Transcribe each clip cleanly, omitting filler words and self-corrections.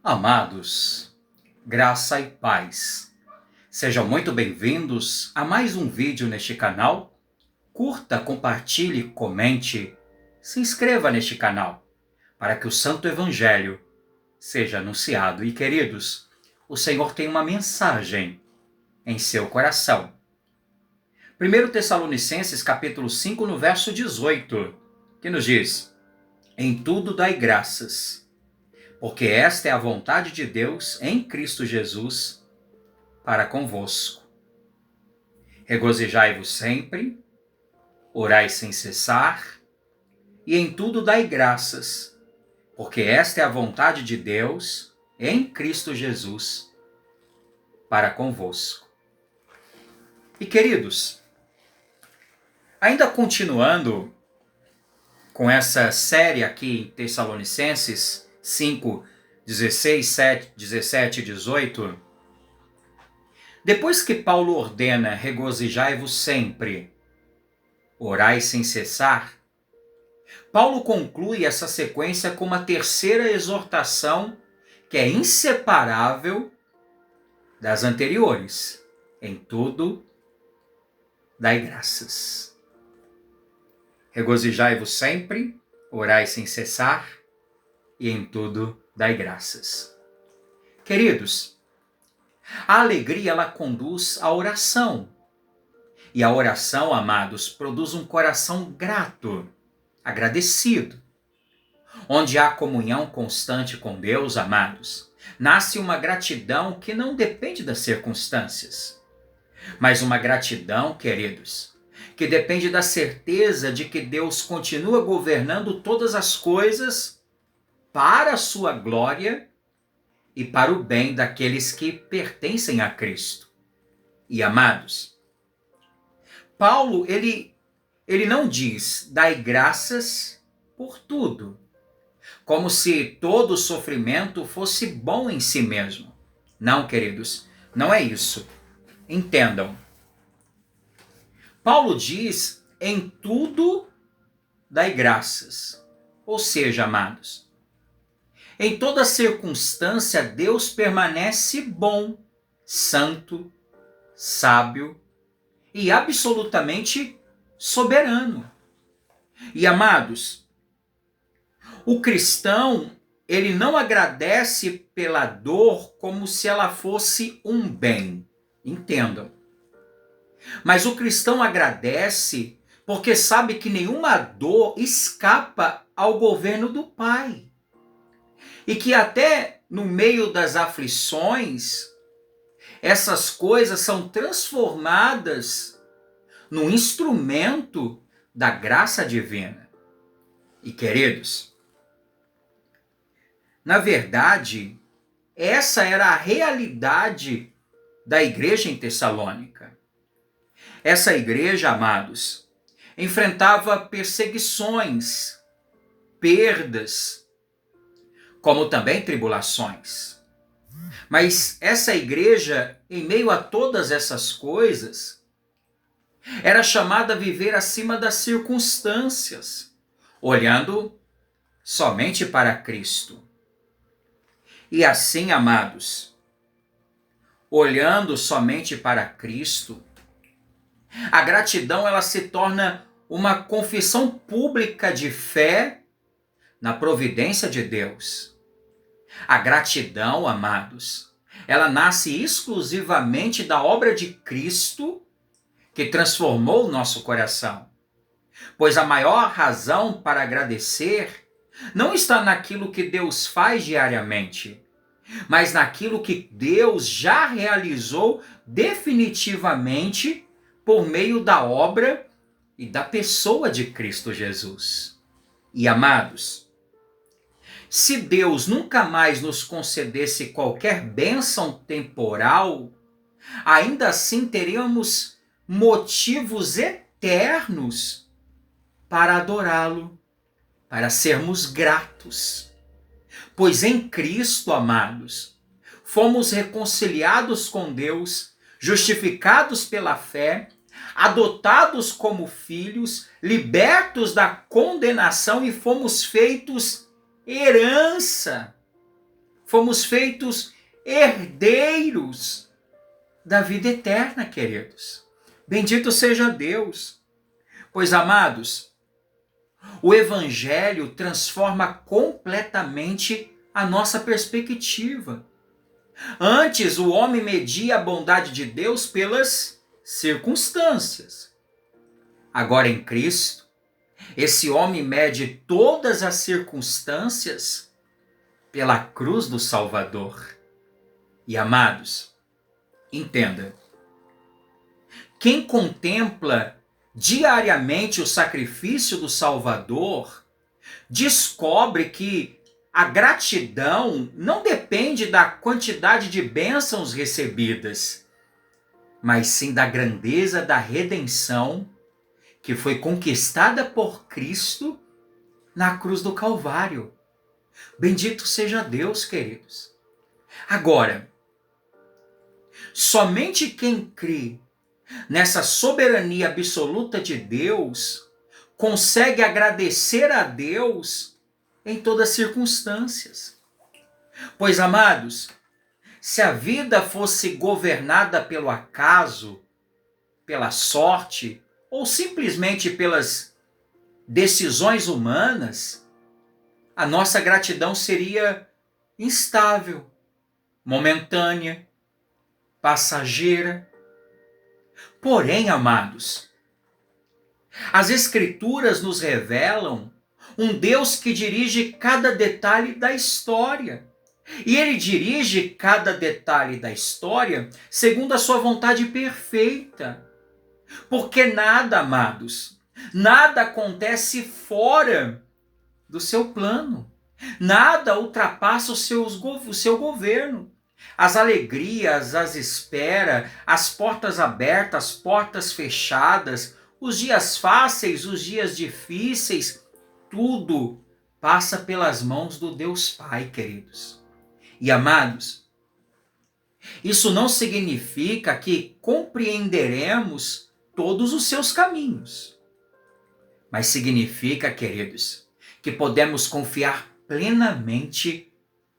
Amados, graça e paz. Sejam muito bem-vindos a mais um vídeo neste canal. Curta, compartilhe, comente, se inscreva neste canal, para que o Santo Evangelho seja anunciado. E queridos, o Senhor tem uma mensagem em seu coração. 1 Tessalonicenses capítulo 5, no verso 18, que nos diz: em tudo dai graças, porque esta é a vontade de Deus em Cristo Jesus para convosco. Regozijai-vos sempre, orai sem cessar, e em tudo dai graças, porque esta é a vontade de Deus em Cristo Jesus para convosco. E queridos, ainda continuando com essa série aqui em Tessalonicenses 5, 16, 17 e 18, depois que Paulo ordena regozijai-vos sempre, orai sem cessar, Paulo conclui essa sequência com uma terceira exortação que é inseparável das anteriores. Em tudo, dai graças. Regozijai-vos sempre, orai sem cessar, e em tudo dai graças. Queridos, a alegria ela conduz à oração. E a oração, amados, produz um coração grato, agradecido. Onde há comunhão constante com Deus, amados, nasce uma gratidão que não depende das circunstâncias, mas uma gratidão, queridos, que depende da certeza de que Deus continua governando todas as coisas para a sua glória e para o bem daqueles que pertencem a Cristo. E amados, Paulo, ele não diz, dai graças por tudo, como se todo sofrimento fosse bom em si mesmo. Não, queridos, não é isso. Entendam. Paulo diz, em tudo dai graças. Ou seja, amados, em toda circunstância, Deus permanece bom, santo, sábio e absolutamente soberano. E, amados, o cristão, ele não agradece pela dor como se ela fosse um bem. Entendam. Mas o cristão agradece porque sabe que nenhuma dor escapa ao governo do Pai. E que até no meio das aflições, essas coisas são transformadas num instrumento da graça divina. E queridos, na verdade, essa era a realidade da igreja em Tessalônica. Essa igreja, amados, enfrentava perseguições, perdas, como também tribulações. Mas essa igreja, em meio a todas essas coisas, era chamada a viver acima das circunstâncias, olhando somente para Cristo. E assim, amados, olhando somente para Cristo, a gratidão ela se torna uma confissão pública de fé na providência de Deus. A gratidão, amados, ela nasce exclusivamente da obra de Cristo que transformou o nosso coração. Pois a maior razão para agradecer não está naquilo que Deus faz diariamente, mas naquilo que Deus já realizou definitivamente por meio da obra e da pessoa de Cristo Jesus. E amados, se Deus nunca mais nos concedesse qualquer bênção temporal, ainda assim teríamos motivos eternos para adorá-lo, para sermos gratos. Pois em Cristo, amados, fomos reconciliados com Deus, justificados pela fé, adotados como filhos, libertos da condenação e fomos feitos herança fomos feitos herdeiros da vida eterna, queridos. Bendito seja Deus. Pois, amados, o Evangelho transforma completamente a nossa perspectiva. Antes, o homem media a bondade de Deus pelas circunstâncias. Agora, em Cristo, esse homem mede todas as circunstâncias pela cruz do Salvador. E, amados, entenda, quem contempla diariamente o sacrifício do Salvador descobre que a gratidão não depende da quantidade de bênçãos recebidas, mas sim da grandeza da redenção que foi conquistada por Cristo na cruz do Calvário. Bendito seja Deus, queridos. Agora, somente quem crê nessa soberania absoluta de Deus consegue agradecer a Deus em todas as circunstâncias. Pois, amados, se a vida fosse governada pelo acaso, pela sorte ou simplesmente pelas decisões humanas, a nossa gratidão seria instável, momentânea, passageira. Porém, amados, as Escrituras nos revelam um Deus que dirige cada detalhe da história. E Ele dirige cada detalhe da história segundo a sua vontade perfeita. Porque nada, amados, nada acontece fora do seu plano. Nada ultrapassa o seu governo. As alegrias, as esperas, as portas abertas, as portas fechadas, os dias fáceis, os dias difíceis, tudo passa pelas mãos do Deus Pai, queridos. E, amados, isso não significa que compreenderemos todos os seus caminhos, mas significa, queridos, que podemos confiar plenamente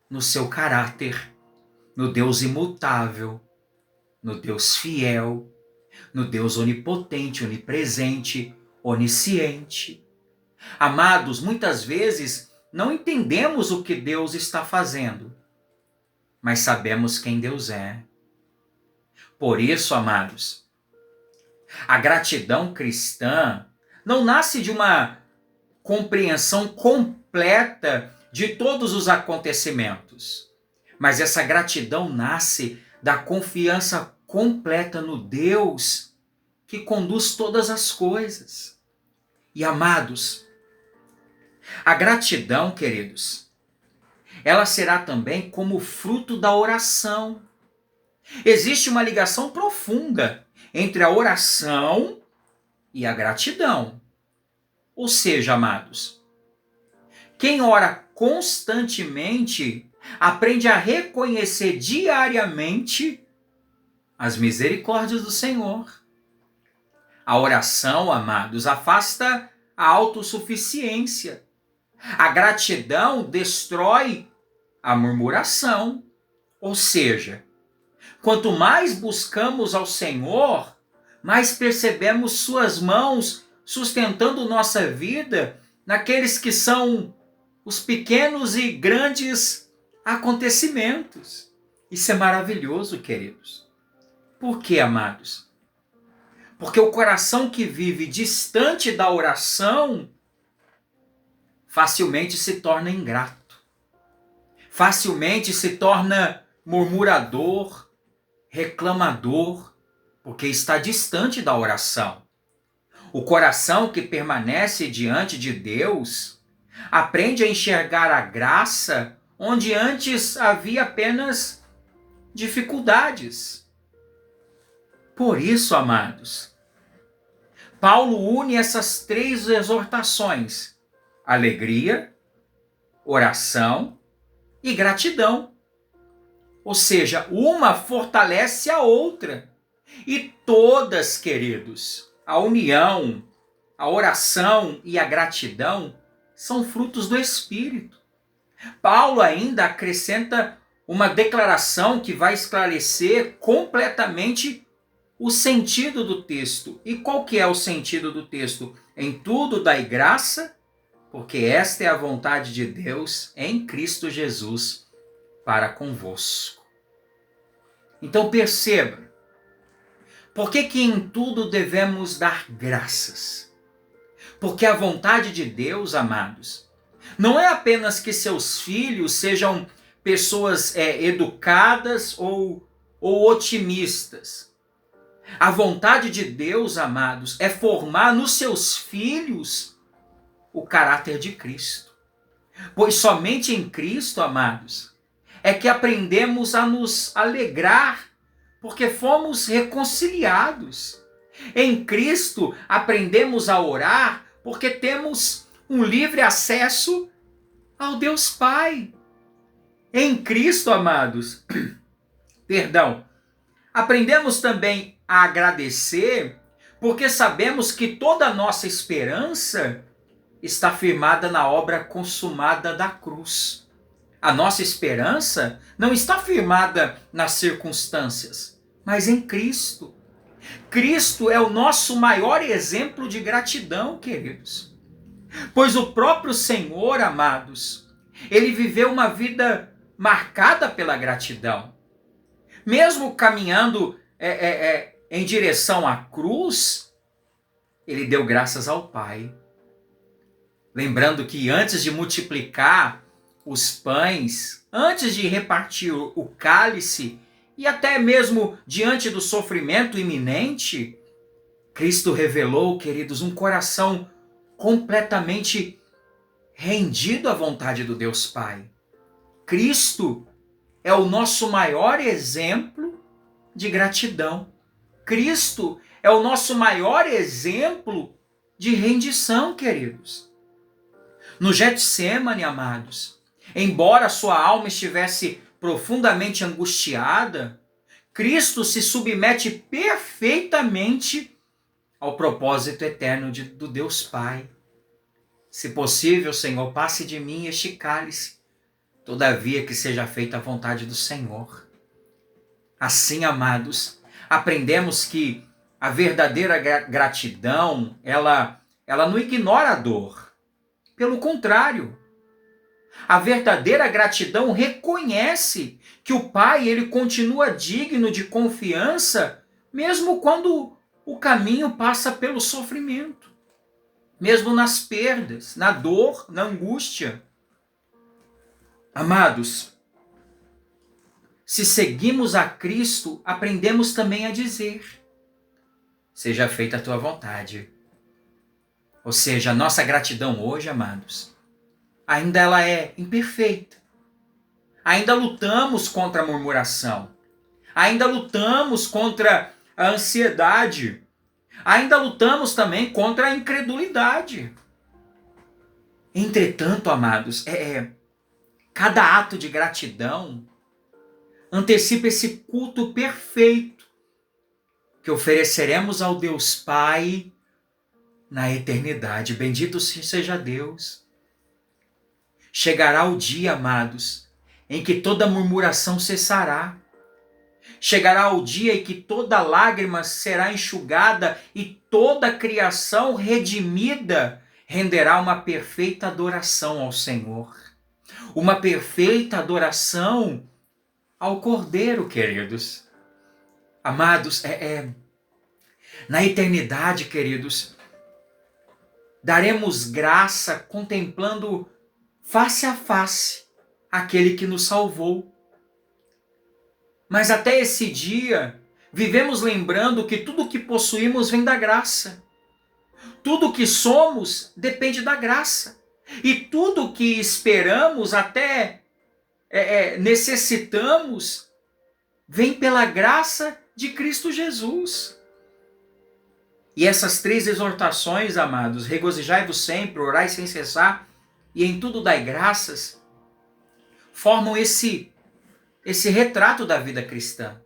no seu caráter, no Deus imutável, no Deus fiel, no Deus onipotente, onipresente, onisciente. Amados, muitas vezes não entendemos o que Deus está fazendo, mas sabemos quem Deus é. Por isso, amados, a gratidão cristã não nasce de uma compreensão completa de todos os acontecimentos, mas essa gratidão nasce da confiança completa no Deus que conduz todas as coisas. E, amados, a gratidão, queridos, ela será também como fruto da oração. Existe uma ligação profunda entre a oração e a gratidão. Ou seja, amados, quem ora constantemente aprende a reconhecer diariamente as misericórdias do Senhor. A oração, amados, afasta a autossuficiência. A gratidão destrói a murmuração. Ou seja, quanto mais buscamos ao Senhor, mais percebemos suas mãos sustentando nossa vida naqueles que são os pequenos e grandes acontecimentos. Isso é maravilhoso, queridos. Por quê, amados? Porque o coração que vive distante da oração facilmente se torna ingrato. Facilmente se torna murmurador, reclamador, porque está distante da oração. O coração que permanece diante de Deus aprende a enxergar a graça onde antes havia apenas dificuldades. Por isso, amados, Paulo une essas três exortações: alegria, oração e gratidão. Ou seja, uma fortalece a outra. E todas, queridos, a união, a oração e a gratidão são frutos do Espírito. Paulo ainda acrescenta uma declaração que vai esclarecer completamente o sentido do texto. E qual que é o sentido do texto? Em tudo dai graça, porque esta é a vontade de Deus em Cristo Jesus para convosco. Então perceba, por que em tudo devemos dar graças? Porque a vontade de Deus, amados, não é apenas que seus filhos sejam pessoas educadas ou otimistas. A vontade de Deus, amados, é formar nos seus filhos o caráter de Cristo. Pois somente em Cristo, amados, é que aprendemos a nos alegrar, porque fomos reconciliados. Em Cristo aprendemos a orar, porque temos um livre acesso ao Deus Pai. Em Cristo, amados, aprendemos também a agradecer, porque sabemos que toda a nossa esperança está firmada na obra consumada da cruz. A nossa esperança não está firmada nas circunstâncias, mas em Cristo. Cristo é o nosso maior exemplo de gratidão, queridos. Pois o próprio Senhor, amados, ele viveu uma vida marcada pela gratidão. Mesmo caminhando em direção à cruz, ele deu graças ao Pai. Lembrando que antes de multiplicar os pães, antes de repartir o cálice, e até mesmo diante do sofrimento iminente, Cristo revelou, queridos, um coração completamente rendido à vontade do Deus Pai. Cristo é o nosso maior exemplo de gratidão. Cristo é o nosso maior exemplo de rendição, queridos. No Getsêmani, amados, embora sua alma estivesse profundamente angustiada, Cristo se submete perfeitamente ao propósito eterno do Deus Pai. Se possível, Senhor, passe de mim este cálice, todavia que seja feita a vontade do Senhor. Assim, amados, aprendemos que a verdadeira gratidão, ela não ignora a dor. Pelo contrário, a verdadeira gratidão reconhece que o Pai ele continua digno de confiança, mesmo quando o caminho passa pelo sofrimento, mesmo nas perdas, na dor, na angústia. Amados, se seguimos a Cristo, aprendemos também a dizer: seja feita a tua vontade. Ou seja, a nossa gratidão hoje, amados, ainda ela é imperfeita. Ainda lutamos contra a murmuração. Ainda lutamos contra a ansiedade. Ainda lutamos também contra a incredulidade. Entretanto, amados, cada ato de gratidão antecipa esse culto perfeito que ofereceremos ao Deus Pai na eternidade. Bendito seja Deus. Chegará o dia, amados, em que toda murmuração cessará. Chegará o dia em que toda lágrima será enxugada e toda a criação redimida renderá uma perfeita adoração ao Senhor. Uma perfeita adoração ao Cordeiro, queridos. Amados, na eternidade, queridos, daremos graça contemplando face a face aquele que nos salvou. Mas até esse dia, vivemos lembrando que tudo que possuímos vem da graça. Tudo que somos depende da graça. E tudo que esperamos, até necessitamos, vem pela graça de Cristo Jesus. E essas 3 exortações, amados, regozijai-vos sempre, orai sem cessar, e em tudo dai graças, formam esse retrato da vida cristã.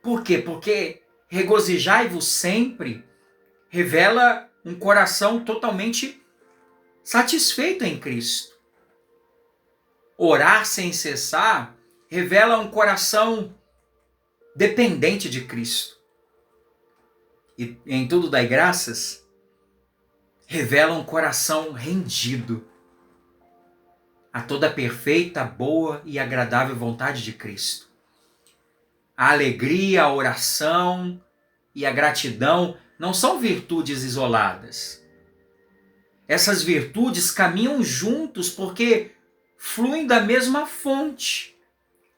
Por quê? Porque regozijai-vos sempre revela um coração totalmente satisfeito em Cristo. Orar sem cessar revela um coração dependente de Cristo. E em tudo dai graças, revela um coração rendido a toda a perfeita, boa e agradável vontade de Cristo. A alegria, a oração e a gratidão não são virtudes isoladas. Essas virtudes caminham juntos porque fluem da mesma fonte,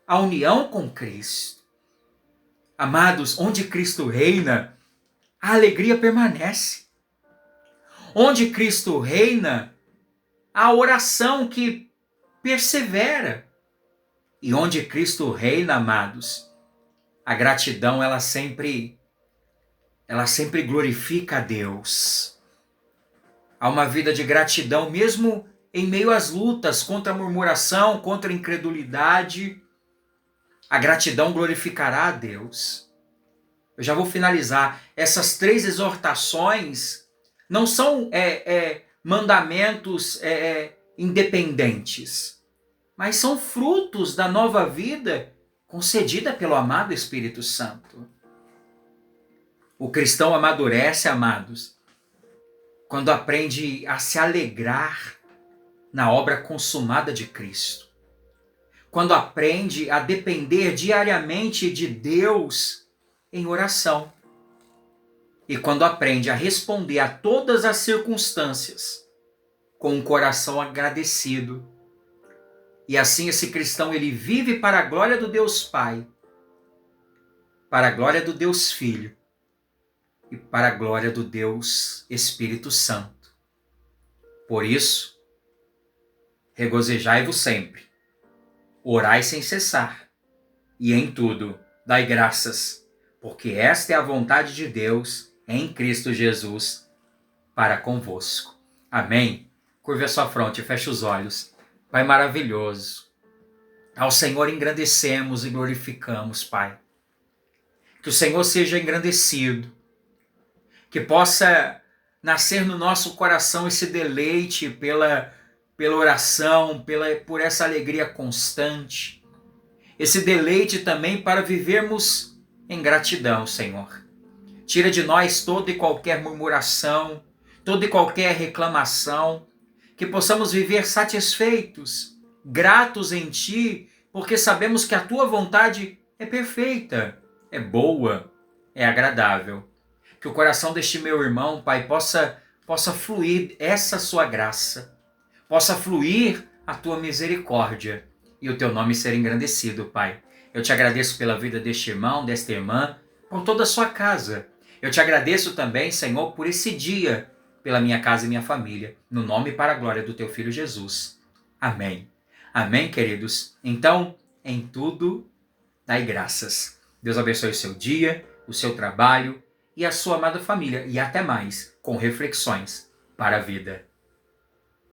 a união com Cristo. Amados, onde Cristo reina, a alegria permanece. Onde Cristo reina, a oração que persevera. E onde Cristo reina, amados, a gratidão ela sempre glorifica a Deus. Há uma vida de gratidão mesmo em meio às lutas contra a murmuração, contra a incredulidade. A gratidão glorificará a Deus. Eu já vou finalizar. Essas 3 exortações não são mandamentos independentes, mas são frutos da nova vida concedida pelo amado Espírito Santo. O cristão amadurece, amados, quando aprende a se alegrar na obra consumada de Cristo. Quando aprende a depender diariamente de Deus em oração. E quando aprende a responder a todas as circunstâncias com um coração agradecido. E assim esse cristão ele vive para a glória do Deus Pai, para a glória do Deus Filho e para a glória do Deus Espírito Santo. Por isso, regozijai-vos sempre, orai sem cessar, e em tudo dai graças, porque esta é a vontade de Deus em Cristo Jesus para convosco. Amém? Curve a sua fronte, feche os olhos. Pai maravilhoso, ao Senhor engrandecemos e glorificamos, Pai. Que o Senhor seja engrandecido, que possa nascer no nosso coração esse deleite pela oração, por essa alegria constante, esse deleite também para vivermos em gratidão, Senhor. Tira de nós toda e qualquer murmuração, toda e qualquer reclamação, que possamos viver satisfeitos, gratos em Ti, porque sabemos que a Tua vontade é perfeita, é boa, é agradável. Que o coração deste meu irmão, Pai, possa fluir essa Sua graça, possa fluir a Tua misericórdia e o Teu nome ser engrandecido, Pai. Eu Te agradeço pela vida deste irmão, desta irmã, por toda a sua casa. Eu Te agradeço também, Senhor, por esse dia, pela minha casa e minha família, no nome e para a glória do Teu Filho Jesus. Amém. Amém, queridos? Então, em tudo, dai graças. Deus abençoe o seu dia, o seu trabalho e a sua amada família. E até mais, com reflexões para a vida.